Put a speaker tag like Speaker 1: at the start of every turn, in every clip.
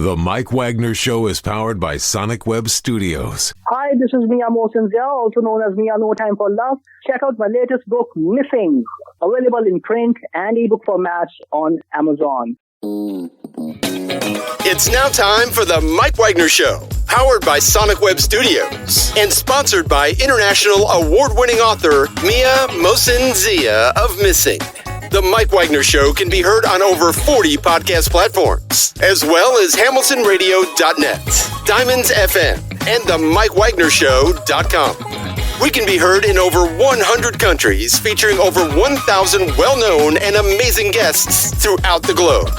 Speaker 1: The Mike Wagner Show is powered by Sonic Web Studios.
Speaker 2: Hi, this is Mia Mosinzia, also known as Mia No Time for Love. Check out my latest book, Missing, available in print and ebook formats on Amazon.
Speaker 3: It's now time for the Mike Wagner Show, powered by Sonic Web Studios and sponsored by international award-winning author Mia Mosinzia of Missing. The Mike Wagner Show can be heard on over 40 podcast platforms, as well as hamiltonradio.net, Diamonds FM, and the mikewagnershow.com. We can be heard in over 100 countries, featuring over 1,000 well-known and amazing guests throughout the globe.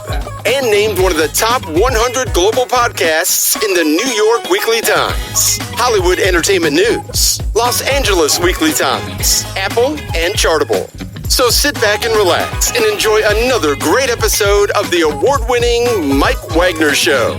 Speaker 3: And named one of the top 100 global podcasts in the New York Weekly Times, Hollywood Entertainment News, Los Angeles Weekly Times, Apple, and Chartable. So sit back and relax and enjoy another great episode of the award-winning Mike Wagner Show.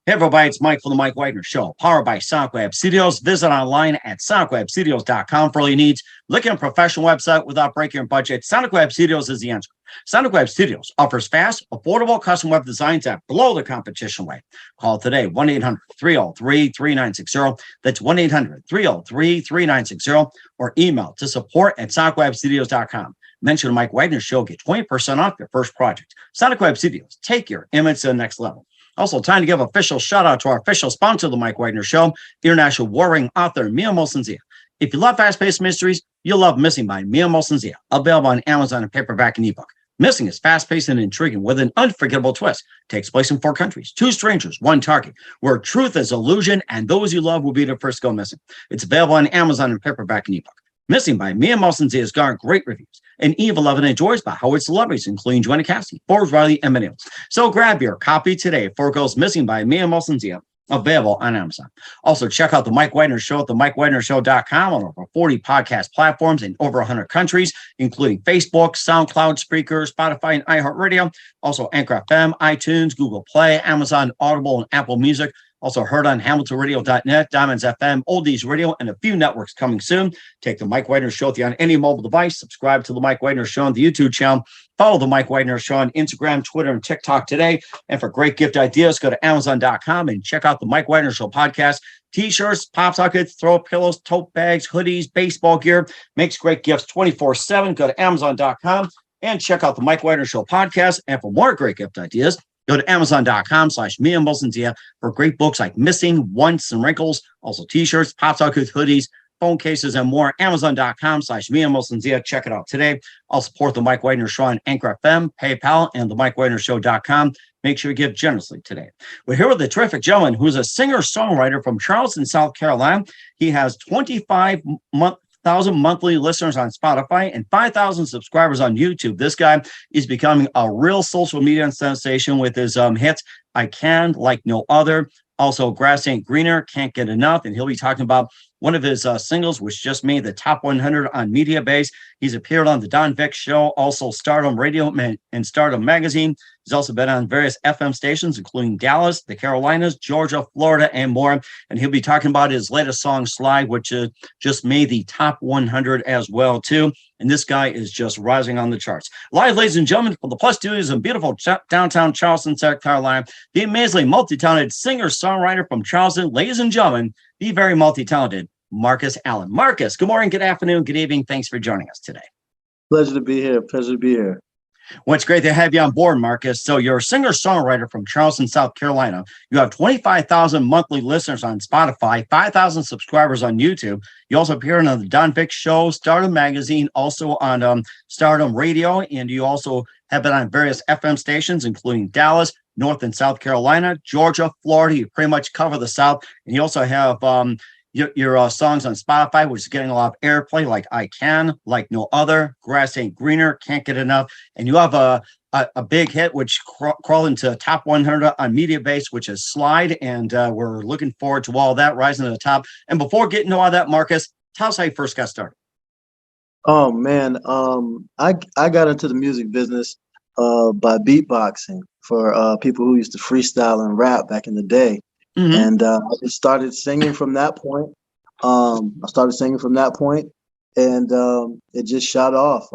Speaker 4: Hey everybody, it's Mike from the Mike Wagner Show, powered by Sonic Web Studios. Visit online at sonicwebstudios.com for all your needs. Look at a professional website without breaking your budget. Sonic Web Studios is the answer. Sonic Web Studios offers fast, affordable custom web designs that blow the competition away. Call today, 1-800-303-3960. That's 1-800-303-3960. Or email to support@sonicwebstudios.com. Mention the Mike Wagner Show, get 20% off your first project. Sonic Web Studios, take your image to the next level. Also, time to give official shout out to our official sponsor of the Mike Wagner Show, international warring author Mia Mosinzia. If you love fast-paced mysteries, you'll love Missing by Mia Mosinzia, available on Amazon in paperback and ebook. Missing is fast-paced and intriguing with an unforgettable twist. Takes place in 4 countries, 2 strangers, 1 target, where truth is illusion and those you love will be the first to go missing. It's available on Amazon in paperback and ebook. Missing by Mia Mosinzia has garnered great reviews, and Eve 11 enjoys by Howard celebrities, including Joanna Cassidy, Forbes Riley, and many others. So grab your copy today for Goes Missing by Mia Mosinzia, available on Amazon. Also, check out the Mike Wagner Show at themikewagnershow.com on over 40 podcast platforms in over 100 countries, including Facebook, SoundCloud, Spreaker, Spotify, and iHeartradio. Also, Anchor FM, iTunes, Google Play, Amazon, Audible, and Apple Music. Also heard on hamiltonradio.net, Diamonds FM, Oldies Radio, and a few networks coming soon. Take the Mike Wagner Show on any mobile device. Subscribe to the Mike Wagner Show on the YouTube channel. Follow the Mike Wagner Show on Instagram, Twitter, and TikTok today. And for great gift ideas, go to Amazon.com and check out the Mike Wagner Show podcast. T-shirts, pop sockets, throw pillows, tote bags, hoodies, baseball gear. Makes great gifts 24/7. Go to Amazon.com and check out the Mike Wagner Show podcast. And for more great gift ideas, go to Amazon.com/Mia Mosinzia for great books like Missing, Once, and Wrinkles. Also T-shirts, pop sockets, hoodies, phone cases, and more. Amazon.com/Mia Mosinzia. Check it out today. I'll support the Mike Wagner Show on Anchor FM, PayPal, and the MikeWagnerShow.com. Make sure you give generously today. We're here with a terrific gentleman who's a singer-songwriter from Charleston, South Carolina. He has 25,000 monthly listeners on Spotify and 5,000 subscribers on YouTube. This guy is becoming a real social media sensation with his hits, I Can, Like No Other. Also, Grass Ain't Greener, Can't Get Enough. And he'll be talking about one of his singles, which just made the top 100 on Media Base. He's appeared on the Don Vic Show, also Stardom Radio and Stardom Magazine. He's also been on various FM stations, including Dallas, the Carolinas, Georgia, Florida, and more. And he'll be talking about his latest song, Slide, which just made the top 100 as well, too. And this guy is just rising on the charts. Live, ladies and gentlemen, from the Plus Studios in beautiful downtown Charleston, South Carolina, the amazingly multi-talented singer-songwriter from Charleston, ladies and gentlemen, the very multi-talented Marcusallen. Marcus, good morning, good afternoon, good evening. Thanks for joining us today.
Speaker 5: Pleasure to be here.
Speaker 4: Well, it's great to have you on board, Marcus. So you're a singer-songwriter from Charleston, South Carolina. You have 25,000 monthly listeners on Spotify, 5,000 subscribers on YouTube. You also appear on the Don Vic Show, Stardom Magazine, also on Stardom Radio, and you also have been on various FM stations, including Dallas, North and South Carolina, Georgia, Florida. You pretty much cover the South. And you also have your songs on Spotify, which is getting a lot of airplay, like I Can, Like No Other, Grass Ain't Greener, Can't Get Enough. And you have a big hit, which crawled into top 100 on Media Base, which is Slide. And we're looking forward to all that rising to the top. And before getting to all that, Marcus, tell us how you first got started.
Speaker 5: Oh, man. I got into the music business by beatboxing for people who used to freestyle and rap back in the day. Mm-hmm. And I just started singing from that point. I started singing from that point, and it just shot off.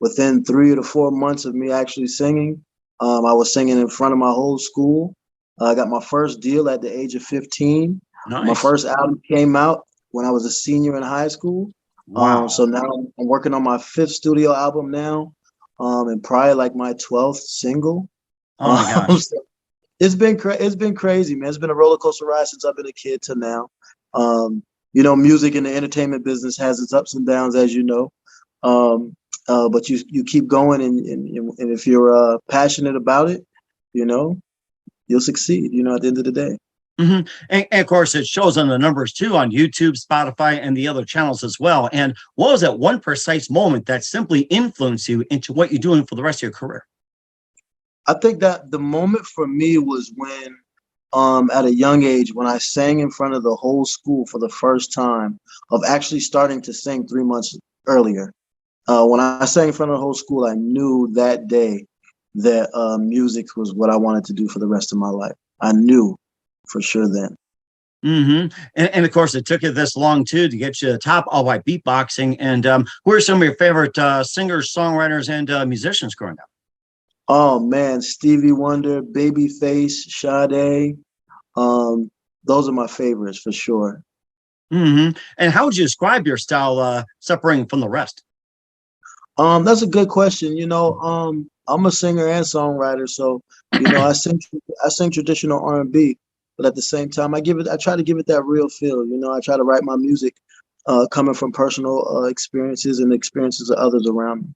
Speaker 5: Within 3 to 4 months of me actually singing, I was singing in front of my whole school. I got my first deal at the age of 15.
Speaker 4: Nice.
Speaker 5: My first album came out when I was a senior in high school.
Speaker 4: Wow.
Speaker 5: So now I'm working on my 5th studio album now, and probably like my 12th single.
Speaker 4: Oh my gosh.
Speaker 5: So it's been crazy, man. It's been a roller coaster ride since I've been a kid to now. Music in the entertainment business has its ups and downs, as you know. But you keep going, and if you're passionate about it, you'll succeed. At the end of the day.
Speaker 4: Mm-hmm. And of course, it shows on the numbers too on YouTube, Spotify, and the other channels as well. And what was that one precise moment that simply influenced you into what you're doing for the rest of your career?
Speaker 5: I think that the moment for me was when, at a young age, when I sang in front of the whole school for the first time, of actually starting to sing 3 months earlier. When I sang in front of the whole school, I knew that day that music was what I wanted to do for the rest of my life. I knew for sure then.
Speaker 4: Mm-hmm. And of course, it took you this long too to get you to the top, all by beatboxing. And who are some of your favorite singers, songwriters, and musicians growing up?
Speaker 5: Oh man, Stevie Wonder, Babyface, Sade. Those are my favorites for sure.
Speaker 4: Mm-hmm. And how would you describe your style separating from the rest?
Speaker 5: That's a good question. I'm a singer and songwriter, so I sing traditional R&B, but at the same time, I try to give it that real feel. I try to write my music coming from personal experiences and experiences of others around me.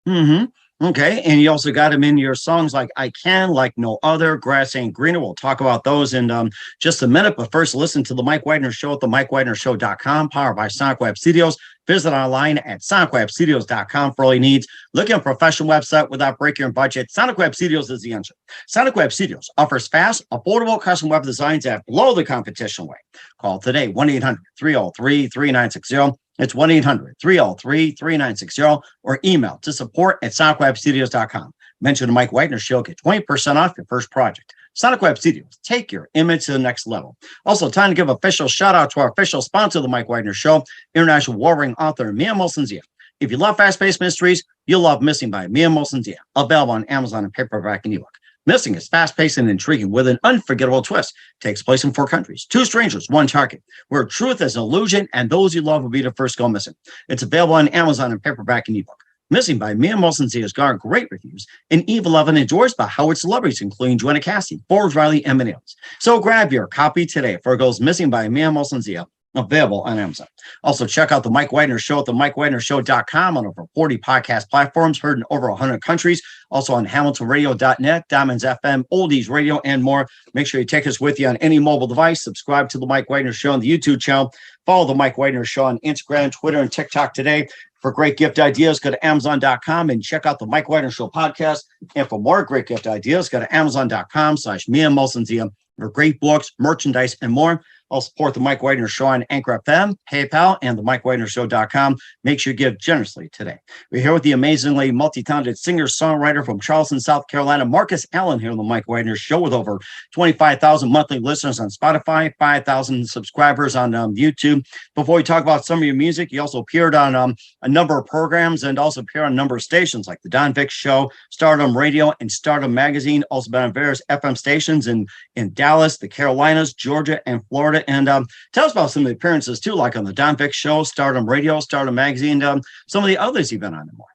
Speaker 4: Mm-hmm. Okay. And you also got them in your songs like I Can, Like No Other, Grass Ain't Greener. We'll talk about those in just a minute. But first, listen to The Mike Wagner Show at themikewagnershow.com, powered by Sonic Web Studios. Visit online at sonicwebstudios.com for all your needs. Looking at a professional website without breaking your budget? Sonic Web Studios is the answer. Sonic Web Studios offers fast, affordable custom web designs that blow the competition away. Call today, 1-800-303-3960. It's 1-800-303-3960, or email to support@sonicwebstudios.com. Mention the Mike Wagner Show, get 20% off your first project. Sonic Web Studios, take your image to the next level. Also, time to give official shout out to our official sponsor of the Mike Wagner Show, international warring author Mia Molson-Zia. If you love fast-paced mysteries, you'll love Missing by Mia Molson-Zia, available on Amazon and paperback and ebook. Missing is fast-paced and intriguing with an unforgettable twist. Takes place in 4 countries, 2 strangers, 1 target, where truth is an illusion and those you love will be the first to go missing. It's available on Amazon and paperback and ebook. Missing by Mia Molson-Zia has garnered great reviews, and Eve 11 enjoys by Howard celebrities, including Joanna Cassidy, Forbes Riley, and many others. So grab your copy today for it goes Missing by Mia Molson-Zia, available on Amazon. Also, check out The Mike Wagner Show at themikewagnershow.com on over 40 podcast platforms, heard in over 100 countries. Also on hamiltonradio.net, Diamonds FM, Oldies Radio, and more. Make sure you take us with you on any mobile device. Subscribe to The Mike Wagner Show on the YouTube channel. Follow The Mike Wagner Show on Instagram, Twitter, and TikTok today. For great gift ideas, go to Amazon.com and check out the Mike Wagner Show podcast. And for more great gift ideas, go to Amazon.com/Mia Molson-Zia for great books, merchandise, and more. I'll support the Mike Wagner Show on Anchor FM, PayPal, and the mikewagnershow.com. Make sure you give generously today. We're here with the amazingly multi-talented singer-songwriter from Charleston, South Carolina, Marcusallen, here on the Mike Wagner Show, with over 25,000 monthly listeners on Spotify, 5,000 subscribers on YouTube. Before we talk about some of your music, you also appeared on a number of programs and also appeared on a number of stations like the Don Vic Show, Stardom Radio, and Stardom Magazine. Also been on various FM stations in Dallas, the Carolinas, Georgia, and Florida. And tell us about some of the appearances too, like on the Don Vic Show, Stardom Radio, Stardom Magazine, some of the others you've been on. More.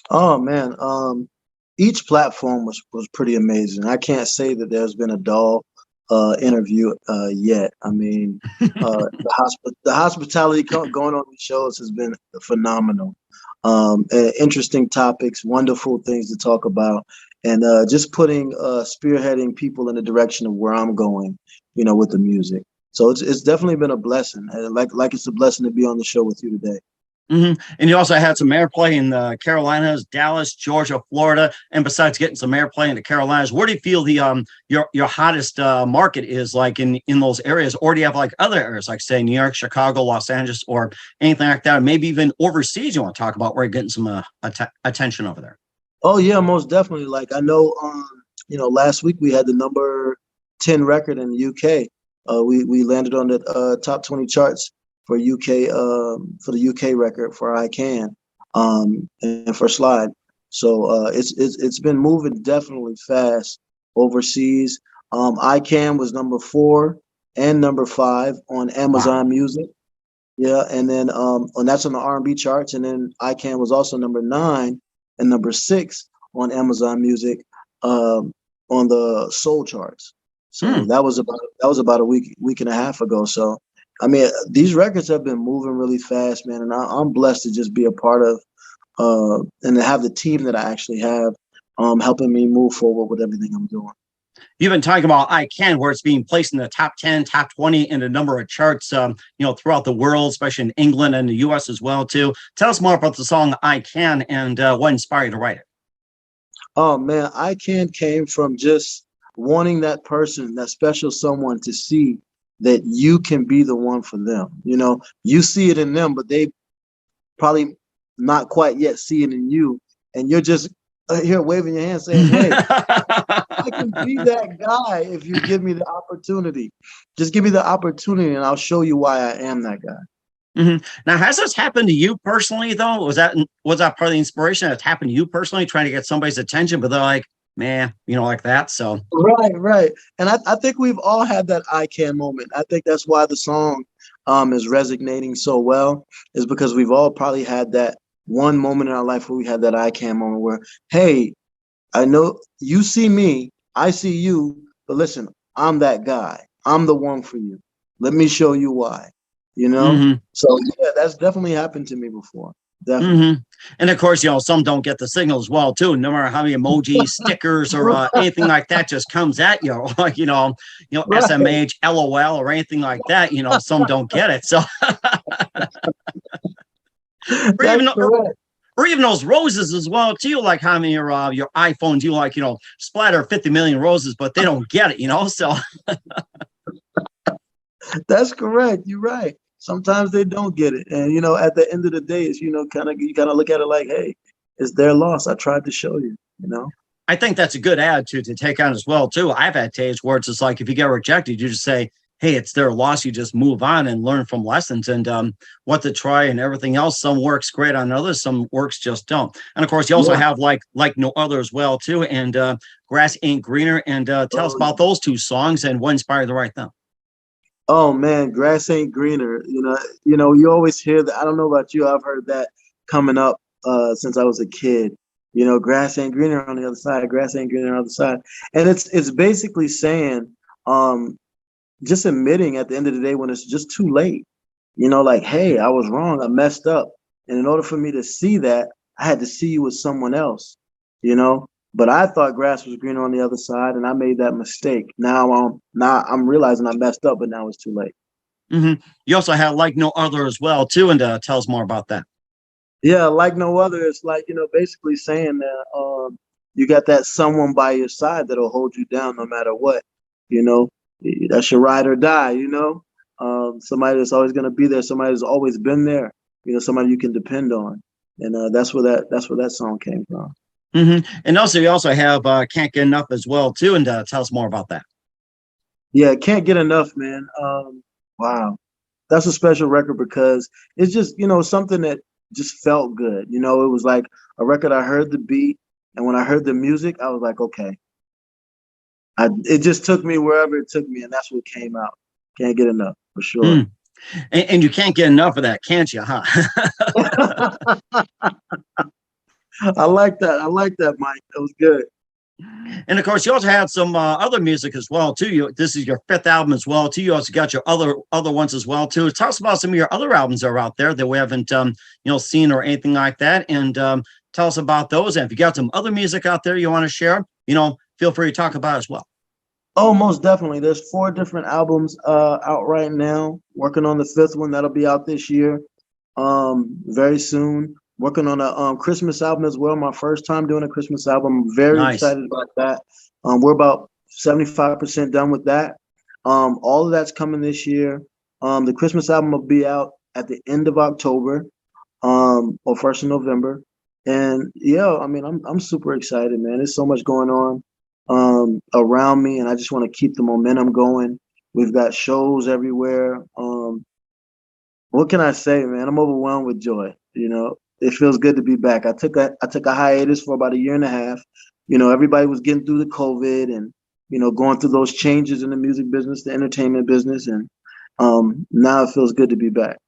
Speaker 5: Oh man, each platform was pretty amazing. I can't say that there's been a dull interview yet. I mean, the hospitality going on these shows has been phenomenal. Interesting topics, wonderful things to talk about, and just spearheading people in the direction of where I'm going, with the music. So it's definitely been a blessing, and like it's a blessing to be on the show with you today.
Speaker 4: Mm-hmm. And you also had some airplay in the Carolinas, Dallas, Georgia, Florida, and besides getting some airplay in the Carolinas, where do you feel the your hottest market is, like in those areas, or do you have like other areas, like say New York, Chicago, Los Angeles, or anything like that, maybe even overseas? You want to talk about where you're getting some attention over there?
Speaker 5: Oh yeah, most definitely. Like I know, last week we had the number 10 record in the UK. We landed on the top 20 charts for UK for the UK record for ican, and for Slide. So it's been moving definitely fast overseas. ican was number 4 and number 5 on Amazon Music. Yeah, and then and that's on the R&B charts, and then ican was also number 9 and number 6 on Amazon Music, on the soul charts. So that was about a week and a half ago. So I mean, these records have been moving really fast, man, and I'm blessed to just be a part of and to have the team that I actually have helping me move forward with everything I'm doing.
Speaker 4: You've been talking about ican, where it's being placed in the top 10, top 20 in a number of charts, throughout the world, especially in England and the US as well, too. Tell us more about the song ican and what inspired you to write it.
Speaker 5: Oh, man, ican came from just wanting that person, that special someone, to see that you can be the one for them. You know, you see it in them, but they probably not quite yet see it in you. And you're just here waving your hand saying, hey, I can be that guy if you give me the opportunity. Just give me the opportunity and I'll show you why I am that guy.
Speaker 4: Mm-hmm. Now, has this happened to you personally, though? Was that part of the inspiration that's happened to you personally, trying to get somebody's attention, but they're like, man, like that? So
Speaker 5: Right. And I think we've all had that ican moment. I think that's why the song is resonating so well, is because we've all probably had that one moment in our life where we had that ican moment where, hey, I know you see me, I see you, but listen, I'm that guy. I'm the one for you. Let me show you why,
Speaker 4: Mm-hmm.
Speaker 5: So yeah, that's definitely happened to me before. Definitely.
Speaker 4: Mm-hmm. And of course, some don't get the signal as well, too. No matter how many emojis, stickers, or anything like that just comes at you, like,
Speaker 5: Right.
Speaker 4: SMH, LOL, or anything like that, some don't get it. So, or even those roses as well, too, like how many your iPhones, splatter 50 million roses, but they don't get it, so.
Speaker 5: That's correct. You're right. Sometimes they don't get it. And, at the end of the day, it's, you kind of look at it like, hey, it's their loss. I tried to show you,
Speaker 4: I think that's a good attitude to take on as well, too. I've had days where it's just like, if you get rejected, you just say, hey, it's their loss. You just move on and learn from lessons and what to try and everything else. Some works great on others. Some works just don't. And of course, you also have like No Other as well, too. And Grass Ain't Greener. And tell us about those two songs and what inspired you to write them.
Speaker 5: Oh man, Grass Ain't Greener. You always hear that. I don't know about you. I've heard that coming up since I was a kid. Grass ain't greener on the other side. Grass ain't greener on the other side. And it's basically saying, just admitting at the end of the day when it's just too late. Like, hey, I was wrong. I messed up. And in order for me to see that, I had to see you with someone else. But I thought grass was greener on the other side, and I made that mistake. Now I'm realizing I messed up, but now it's too late.
Speaker 4: Mm-hmm. You also have Like No Other as well, too, and tell us more about that.
Speaker 5: Yeah, Like No Other. It's like, basically saying that you got that someone by your side that'll hold you down no matter what. That's your ride or die. Somebody that's always going to be there. Somebody that's always been there. Somebody you can depend on, and that's where that song came from.
Speaker 4: Mm-hmm. And also, you also have Can't Get Enough as well, too. And tell us more about that.
Speaker 5: Yeah, Can't Get Enough, man. Wow. That's a special record because it's just, something that just felt good. It was like a record. I heard the beat. And when I heard the music, I was like, okay. It just took me wherever it took me. And that's what came out. Can't Get Enough, for sure.
Speaker 4: Mm. And you can't get enough of that, can't you, huh?
Speaker 5: I like that, Mike. That was good.
Speaker 4: And of course, you also had some other music as well, too. This is your 5th album as well, too. You also got your other ones as well, too. Tell us about some of your other albums that are out there that we haven't, seen or anything like that. And tell us about those. And if you got some other music out there you want to share, feel free to talk about it as well.
Speaker 5: Oh, most definitely. There's 4 different albums out right now. Working on the 5th one that'll be out this year, very soon. Working on a Christmas album as well. My first time doing a Christmas album. I'm very excited about that. We're about 75% done with that. All of that's coming this year. The Christmas album will be out at the end of October, or 1st of November. And yeah, I mean, I'm super excited, man. There's so much going on around me, and I just want to keep the momentum going. We've got shows everywhere. What can I say, man? I'm overwhelmed with joy. It feels good to be back. I took a hiatus for about a year and a half. Everybody was getting through the COVID and, going through those changes in the music business, the entertainment business. And now it feels good to be back.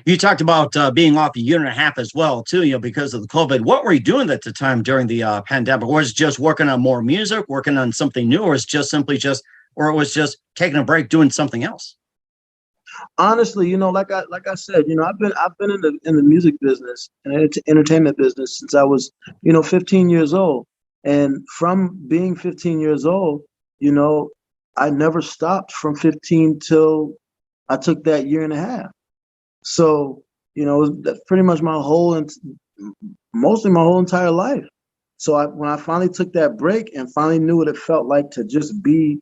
Speaker 4: You talked about being off a year and a half as well, too, because of the COVID. What were you doing at the time during the pandemic? Was it just working on more music, working on something new, or was it just taking a break, doing something else?
Speaker 5: Honestly, like I said, I've been in the music business and entertainment business since I was, 15 years old. And from being 15 years old, I never stopped from 15 till I took that year and a half. So, that's pretty much mostly my whole entire life. So when I finally took that break and finally knew what it felt like to just be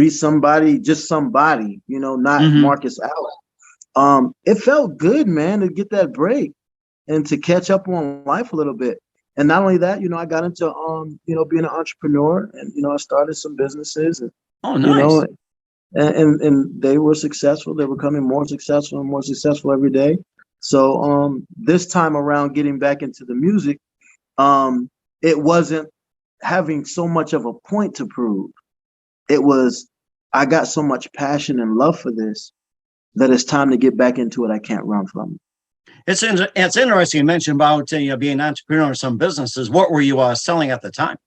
Speaker 5: somebody, not Marcus Allen. It felt good, man, to get that break and to catch up on life a little bit. And not only that, I got into, being an entrepreneur and, I started some businesses and,
Speaker 4: nice.
Speaker 5: And they were successful. They were becoming more successful and more successful every day. So this time around, getting back into the music, it wasn't having so much of a point to prove. It was, I got so much passion and love for this that it's time to get back into it. I can't run from it.
Speaker 4: It's interesting you mentioned about being an entrepreneur in some businesses. What were you selling at the time?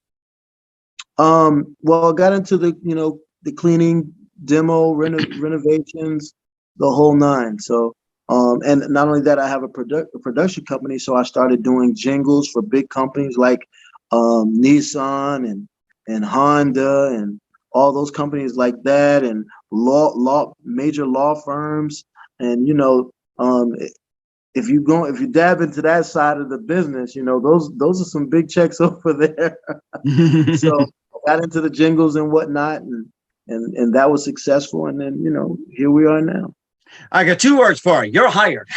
Speaker 5: Well, I got into the cleaning, demo, renovations, the whole nine. So, and not only that, I have a production company. So I started doing jingles for big companies like Nissan and Honda and all those companies like that, and major law firms. And if you dab into that side of the business, those are some big checks over there. So I got into the jingles and whatnot, and that was successful. And then, here we are now.
Speaker 4: I got two words for you. You're hired.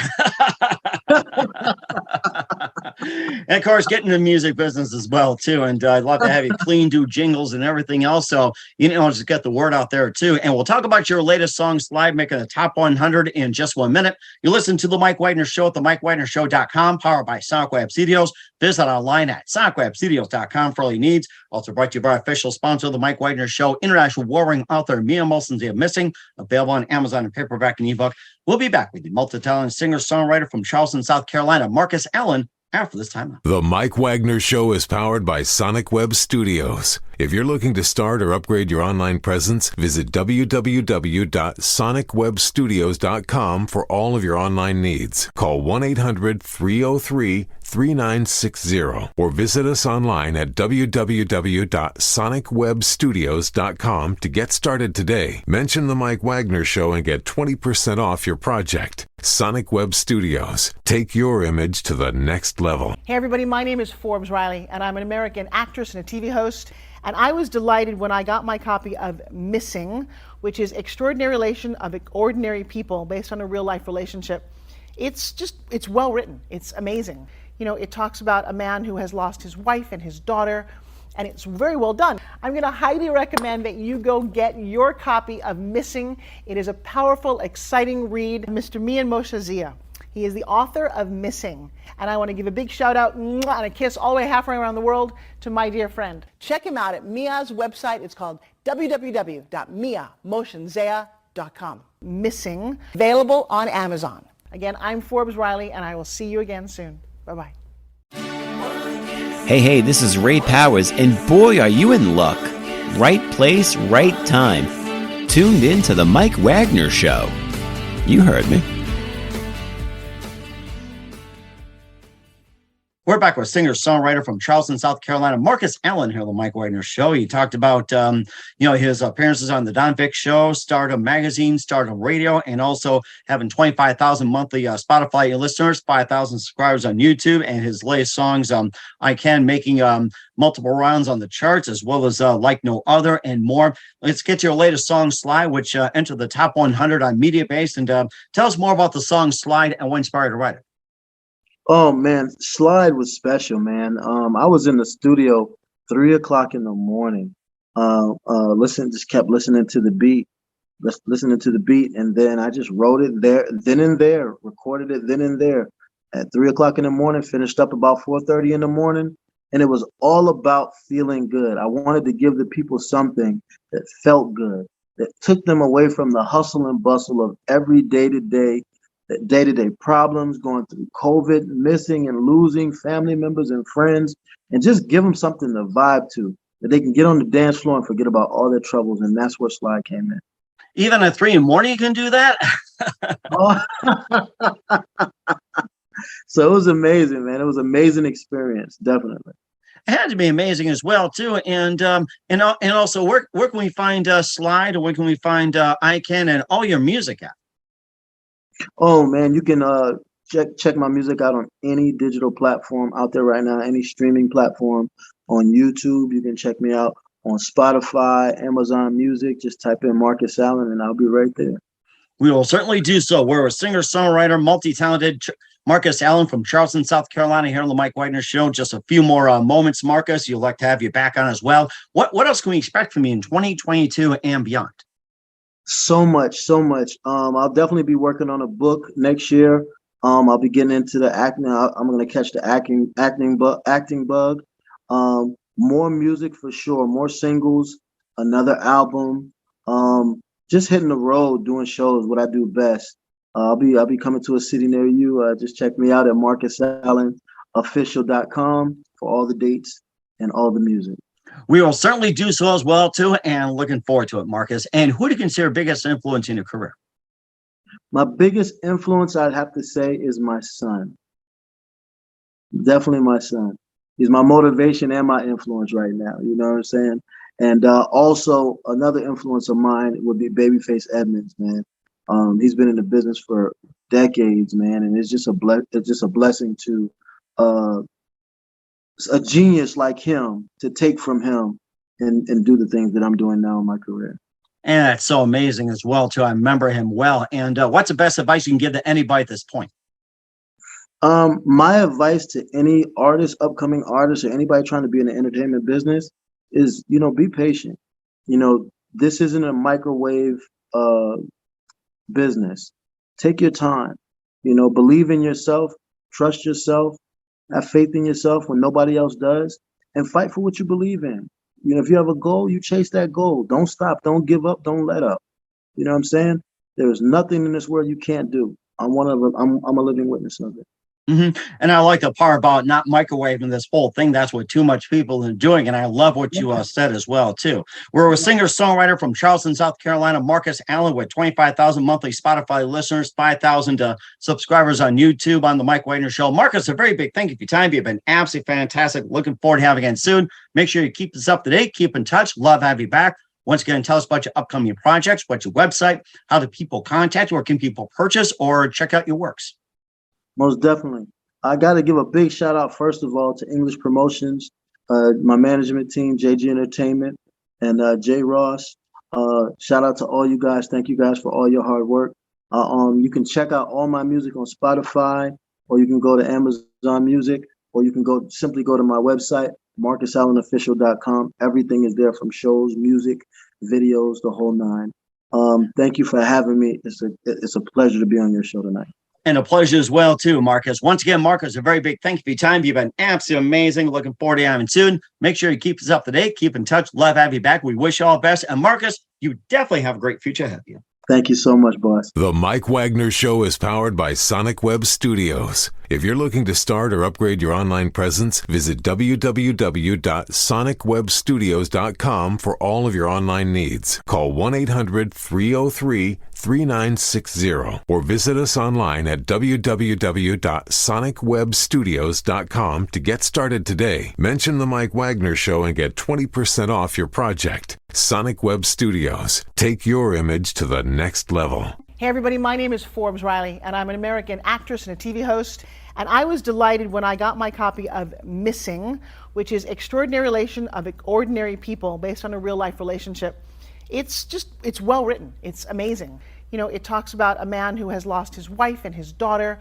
Speaker 4: And of course, getting in the music business as well, too. And I'd love to have you do jingles and everything else. So, just get the word out there, too. And we'll talk about your latest song, Slide, making the top 100 in just 1 minute. You listen to The Mike Wagner Show at themikewagnershow.com, powered by Sonic Web Studios. Visit online at sonicwebstudios.com for all your needs. Also brought to you by our official sponsor of The Mike Wagner Show, international warring author Mia Molson's The Missing, available on Amazon and paperback and ebook. We'll be back with the multi-talented singer-songwriter from Charleston, South Carolina, Marcus Allen, after this time.
Speaker 1: The Mike Wagner Show is powered by Sonic Web Studios. If you're looking to start or upgrade your online presence, visit www.sonicwebstudios.com for all of your online needs. Call 1-800-303-3960 or visit us online at www.sonicwebstudios.com to get started today. Mention The Mike Wagner Show and get 20% off your project. Sonic Web Studios. Take your image to the next level.
Speaker 6: Hey everybody, my name is Forbes Riley and I'm an American actress and a TV host. And I was delighted when I got my copy of Missing, which is Extraordinary Relation of Ordinary People based on a real life relationship. It's well written. It's amazing. It talks about a man who has lost his wife and his daughter, and it's very well done. I'm going to highly recommend that you go get your copy of Missing. It is a powerful, exciting read. Mr. Mian Moshe Zia. He is the author of Missing. And I want to give a big shout out and a kiss all the way halfway around the world to my dear friend. Check him out at Mia's website. It's called www.miamoshenzea.com. Missing, available on Amazon. Again, I'm Forbes Riley, and I will see you again soon. Bye-bye.
Speaker 7: Hey, this is Ray Powers, and boy, are you in luck. Right place, right time. Tuned in to The Mike Wagner Show. You heard me.
Speaker 4: We're back with singer-songwriter from Charleston, South Carolina, Marcus Allen here on the Mike Wagner Show. He talked about, his appearances on the Don Vic Show, Stardom Magazine, Stardom Radio, and also having 25,000 monthly Spotify listeners, 5,000 subscribers on YouTube, and his latest songs, ican, making multiple rounds on the charts, as well as Like No Other and more. Let's get to your latest song, Slide, which entered the top 100 on Mediabase. And tell us more about the song Slide and what inspired to write it.
Speaker 5: Oh man, Slide was special, man. I was in the studio 3 o'clock in the morning. Kept listening to the beat, listening to the beat, and then I just wrote it there, then and there, recorded it then and there at 3:00 in the morning, finished up about 4:30 in the morning. And it was all about feeling good. I wanted to give the people something that felt good, that took them away from the hustle and bustle of every day-to-day problems, going through COVID, missing and losing family members and friends, and just give them something to vibe to, that they can get on the dance floor and forget about all their troubles. And that's where Slide came in.
Speaker 4: Even at 3 in the morning, you can do that?
Speaker 5: So it was amazing, man. It was an amazing experience, definitely.
Speaker 4: It had to be amazing as well, too. And also, where can we find Slide, or where can we find ican and all your music at?
Speaker 5: Oh, man, you can check my music out on any digital platform out there right now, any streaming platform. On YouTube, you can check me out. On Spotify, Amazon Music, just type in Marcus Allen and I'll be right there.
Speaker 4: We will certainly do so. We're a singer-songwriter, multi-talented Marcus Allen from Charleston, South Carolina, here on the Mike Wagner Show. Just a few more moments, Marcus. You'd like to have you back on as well. What else can we expect from you in 2022 and beyond?
Speaker 5: So much. I'll definitely be working on a book next year. I'll be getting into the acting. I'm going to catch the acting bug. More music for sure, more singles, another album, just hitting the road, doing shows, what I do best. I'll be coming to a city near you. Just check me out at marcusallenofficial.com for all the dates and all the music.
Speaker 4: We will certainly do so as well, too, and looking forward to it, Marcus. And who do you consider biggest influence in your career?
Speaker 5: My biggest influence, I'd have to say, is my son. Definitely my son. He's my motivation and my influence right now. You know what I'm saying? And also another influence of mine would be Babyface Edmonds, man. He's been in the business for decades, man, and it's just a blessing to a genius like him to take from him and do the things that I'm doing now in my career.
Speaker 4: And that's so amazing as well, too. I remember him well. And what's the best advice you can give to anybody at this point?
Speaker 5: My advice to any artist, upcoming artist, or anybody trying to be in the entertainment business is, be patient. This isn't a microwave business. Take your time, believe in yourself, trust yourself, have faith in yourself when nobody else does, and fight for what you believe in. If you have a goal, you chase that goal. Don't stop, don't give up, don't let up. You know what I'm saying? There's nothing in this world you can't do. I'm one of them. I'm a living witness of it.
Speaker 4: Mm-hmm. And I like the part about not microwaving this whole thing. That's what too much people are doing. And I love what you said as well, too. We're a singer-songwriter from Charleston, South Carolina, Marcus Allen, with 25,000 monthly Spotify listeners, 5,000 subscribers on YouTube on the Mike Wagner Show. Marcus, a very big thank you for your time. You've been absolutely fantastic. Looking forward to having you again soon. Make sure you keep this up to date. Keep in touch. Love to have you back. Once again, tell us about your upcoming projects, what's your website, how do people contact you, or can people purchase or check out your works?
Speaker 5: Most definitely. I got to give a big shout out, first of all, to English Promotions, my management team, JG Entertainment, and Jay Ross. Shout out to all you guys. Thank you guys for all your hard work. You can check out all my music on Spotify, or you can go to Amazon Music, or you can simply go to my website, marcusallenofficial.com. Everything is there, from shows, music, videos, the whole nine. Thank you for having me. It's a pleasure to be on your show tonight.
Speaker 4: And a pleasure as well, too, Marcus. Once again, Marcus, a very big thank you for your time. You've been absolutely amazing. Looking forward to having you soon. Make sure you keep us up to date. Keep in touch. Love to have you back. We wish you all the best. And Marcus, you definitely have a great future ahead of you.
Speaker 5: Thank you so much, boss.
Speaker 1: The Mike Wagner Show is powered by Sonic Web Studios. If you're looking to start or upgrade your online presence, visit www.sonicwebstudios.com for all of your online needs. Call 1-800-303-3960 or visit us online at www.sonicwebstudios.com to get started today. Mention the Mike Wagner Show and get 20% off your project. Sonic Web Studios. Take your image to the next level.
Speaker 6: Hey everybody, my name is Forbes Riley, and I'm an American actress and a TV host. And I was delighted when I got my copy of Missing, which is Extraordinary Relation of Ordinary People, based on a real life relationship. It's well written. It's amazing. It talks about a man who has lost his wife and his daughter,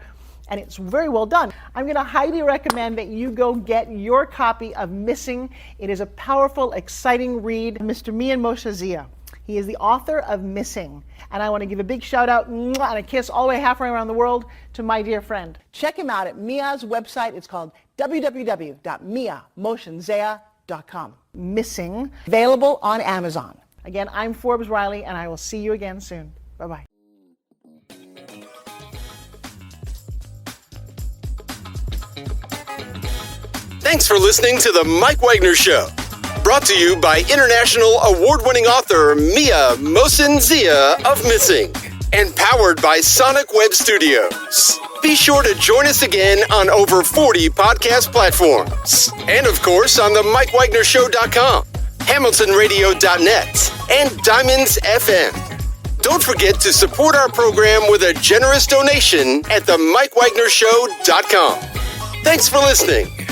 Speaker 6: and it's very well done. I'm going to highly recommend that you go get your copy of Missing. It is a powerful, exciting read. Mr. Mian Moshe Zia. He is the author of Missing. And I want to give a big shout out and a kiss all the way halfway around the world to my dear friend. Check him out at Mia's website. It's called www.miamotionsea.com. Missing, available on Amazon. Again, I'm Forbes Riley, and I will see you again soon. Bye-bye.
Speaker 3: Thanks for listening to The Mike Wagner Show. Brought to you by international award-winning author Mia Mosin-Zia of Missing. And powered by Sonic Web Studios. Be sure to join us again on over 40 podcast platforms. And of course on the mikewagnershow.com, hamiltonradio.net, and Diamonds FM. Don't forget to support our program with a generous donation at themikewagnershow.com. Thanks for listening.